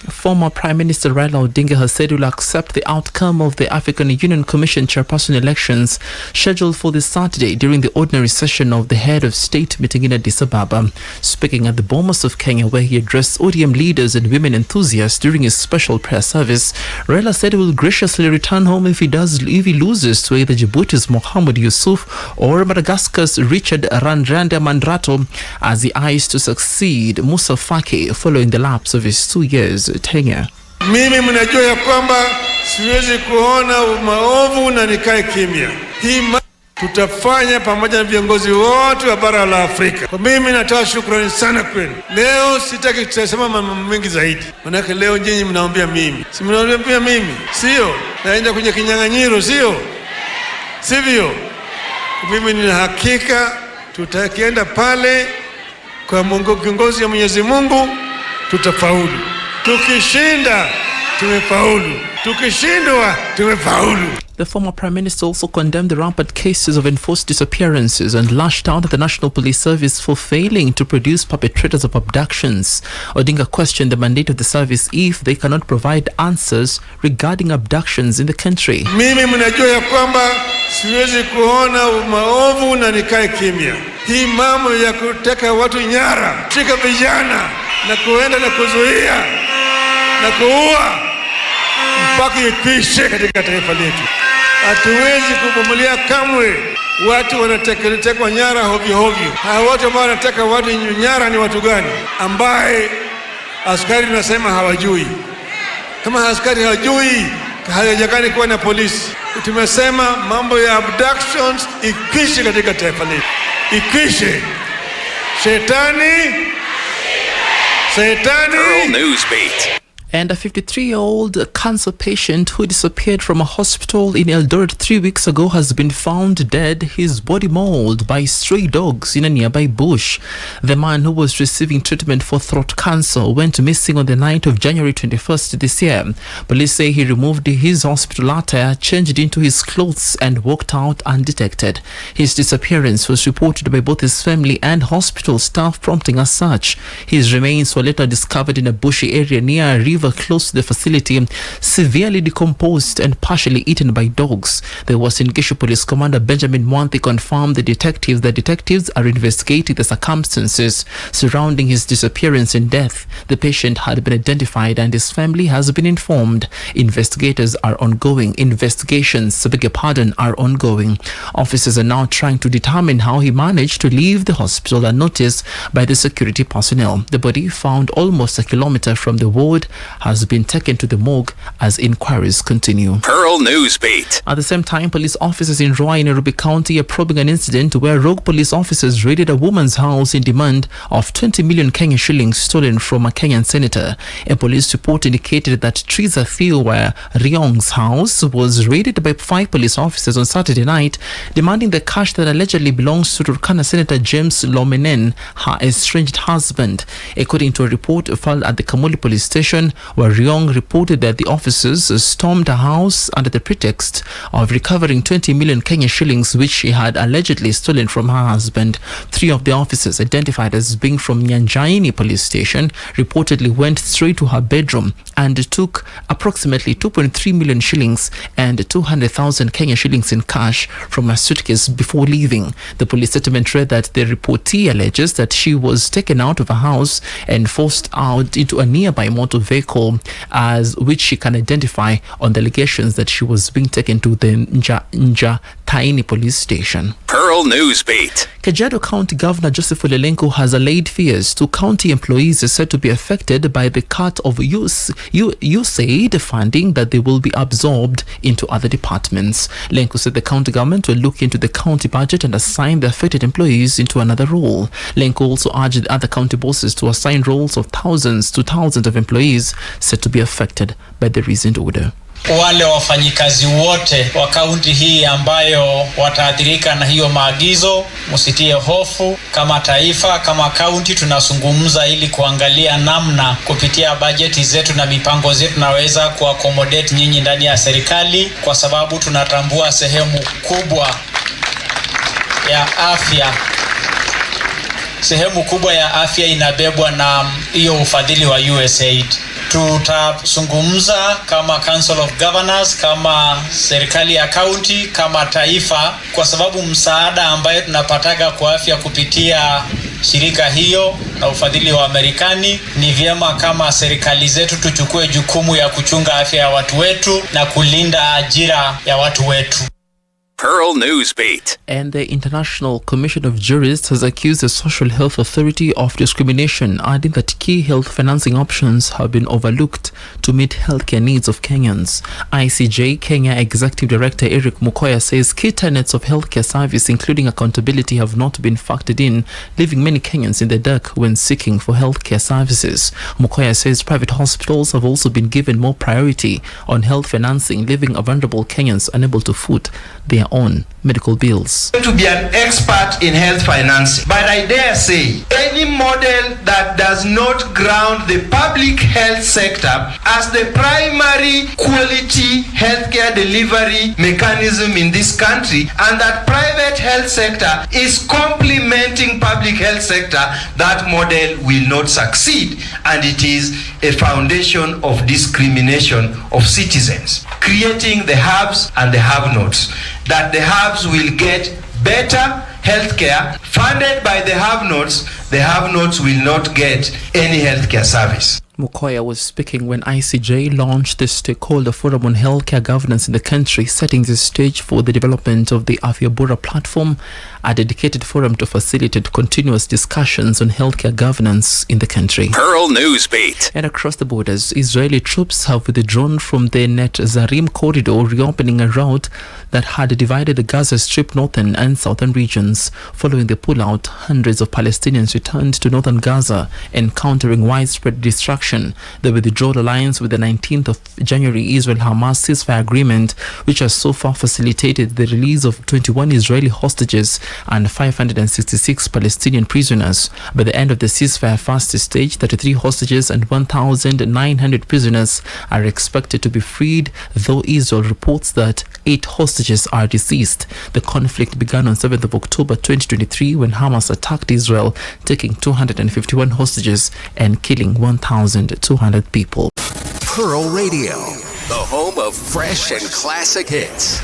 Former Prime Minister Raila Odinga has said he will accept the outcome of the African Union Commission chairperson elections scheduled for this Saturday during the ordinary session of the head of state meeting in Addis Ababa. Speaking at the Bomas of Kenya, where he addressed ODM leaders and women enthusiasts during his special prayer service, Raila said he will graciously return home if he loses to either Djibouti's Mohamed Yusuf or Madagascar's Richard Randrandamandratto as he eyes to succeed Musa Faki following the lapse of his 2 years tenure. Mimi mnajua ya kwamba siwezi kuona maovu na nikae kimya. Hii tutafanya pamoja na viongozi wote wa bara la Afrika. Kwa mimi natoa shukrani sana kwenu. Leo sitaki kusema mambo mengi zaidi. Maana leo nyinyi mnaombea mimi. Si mnaombea mimi? Sio? Naenda kwenye kinyang'anyiro, sio? Sivyo? Mimi nina hakika tutakienda pale kwa kiongozi ya Mwenyezi Mungu tutafaulu. Tukishinda tumefaulu. Tukishindwa tumefaulu. The former Prime Minister also condemned the rampant cases of enforced disappearances and lashed out at the National Police Service for failing to produce perpetrators of abductions. Odinga questioned the mandate of the service if they cannot provide answers regarding abductions in the country. Mimi mnajua ya kwamba siwezi kuona maovu na nikae kimya. Hii mambo ya kuteka watu nyara, kushika vijana na kuenda na kuzuia na kuua mpaka ikwishe katika taifa letu. Hatuwezi kuvumilia kamwe watu wanatekwa nyara hovyo hovyo. Hawa watu ambao wanateka watu nyara ni watu gani? Ambaye askari nasema hawajui. Kama askari hawajui, hayajakani kuwa na polisi. Tumesema mambo ya abductions ikwishe katika taifa letu. Ikwishe. Shetani. Girl News Beat. And a 53-year-old cancer patient who disappeared from a hospital in Eldoret 3 weeks ago has been found dead, his body mauled by stray dogs in a nearby bush. The man, who was receiving treatment for throat cancer, went missing on the night of January 21st this year. Police say he removed his hospital attire, changed into his clothes and walked out undetected. His disappearance was reported by both his family and hospital staff, prompting a search. His remains were later discovered in a bushy area near a river close to the facility, severely decomposed and partially eaten by dogs. The Western Gishu Police Commander Benjamin Mwanthi confirmed the detectives are investigating the circumstances surrounding his disappearance and death. The patient had been identified and his family has been informed. Investigations are ongoing. Officers are now trying to determine how he managed to leave the hospital unnoticed by the security personnel. The body, found almost a kilometer from the ward, has been taken to the morgue as inquiries continue. Pearl News Beat. At the same time, police officers in Roy in Nairobi County are probing an incident where rogue police officers raided a woman's house in demand of 20 million Kenyan shillings stolen from a Kenyan senator. A police report indicated that Triza Thiwa Riong's house was raided by 5 police officers on Saturday night, demanding the cash that allegedly belongs to Turkana Senator James Lomenen, her estranged husband. According to a report filed at the Kamuli police station, where Riong reported that the officers stormed a house under the pretext of recovering 20 million Kenyan shillings which she had allegedly stolen from her husband. 3 of the officers, identified as being from Nyanjaini police station, reportedly went straight to her bedroom and took approximately 2.3 million shillings and 200,000 Kenyan shillings in cash from her suitcase before leaving. The police statement read that the reportee alleges that she was taken out of her house and forced out into a nearby motor vehicle, as which she can identify on the allegations that she was being taken to the Nja-Taini police station. Pearl News Beat. Kajiado County Governor Joseph Olelenko has allayed fears to county employees said to be affected by the cut of USAID funding that they will be absorbed into other departments. Lenko said the county government will look into the county budget and assign the affected employees into another role. Lenko also urged other county bosses to assign roles of thousands of employees said to be affected by the recent order. Wale wafanyikazi wote wa kaunti hii ambayo wataathirika na hiyo maagizo, msitie hofu. Kama taifa, kama kaunti, tunazungumza ili kuangalia namna kupitia bajeti zetu na mipango zetu naweza kuaccommodate nyinyi ndani ya serikali, kwa sababu tunatambua sehemu kubwa ya afya inabebwa na hiyo ufadhili wa USAID. Tutazungumza kama Council of Governors, kama serikali ya county, kama taifa, kwa sababu msaada ambayo tunapataga kwa afya kupitia shirika hiyo na ufadhili wa Amerikani, ni vyema kama serikali zetu tuchukue jukumu ya kuchunga afya ya watu wetu na kulinda ajira ya watu wetu. Pearl Newsbeat. And the International Commission of Jurists has accused the Social Health Authority of discrimination, adding that key health financing options have been overlooked to meet healthcare needs of Kenyans. ICJ Kenya Executive Director Eric Mukoya says key tenets of healthcare service, including accountability, have not been factored in, leaving many Kenyans in the dark when seeking for healthcare services. Mukoya says private hospitals have also been given more priority on health financing, leaving vulnerable Kenyans unable to foot their own medical bills. To be an expert in health financing, but I dare say any model that does not ground the public health sector as the primary quality healthcare delivery mechanism in this country, and that private health sector is complementing public health sector, that model will not succeed, and it is a foundation of discrimination of citizens, creating the haves and the have-nots. That the haves will get better healthcare funded by the have-nots will not get any healthcare service. Mukoya was speaking when ICJ launched the stakeholder forum on healthcare governance in the country, setting the stage for the development of the Afya Bora platform, a dedicated forum to facilitate continuous discussions on healthcare governance in the country. Pearl Newsbeat. And across the borders, Israeli troops have withdrawn from the Net Zarim corridor, reopening a route that had divided the Gaza Strip northern and southern regions. Following the pullout, hundreds of Palestinians returned to northern Gaza, encountering widespread destruction. The withdrawal aligns with the 19th of January Israel-Hamas ceasefire agreement, which has so far facilitated the release of 21 Israeli hostages and 566 Palestinian prisoners. By the end of the ceasefire first stage, 33 hostages and 1,900 prisoners are expected to be freed, though Israel reports that 8 hostages are deceased. The conflict began on 7th of October 2023 when Hamas attacked Israel, taking 251 hostages and killing 1,200 people. Pearl Radio, the home of fresh and classic hits.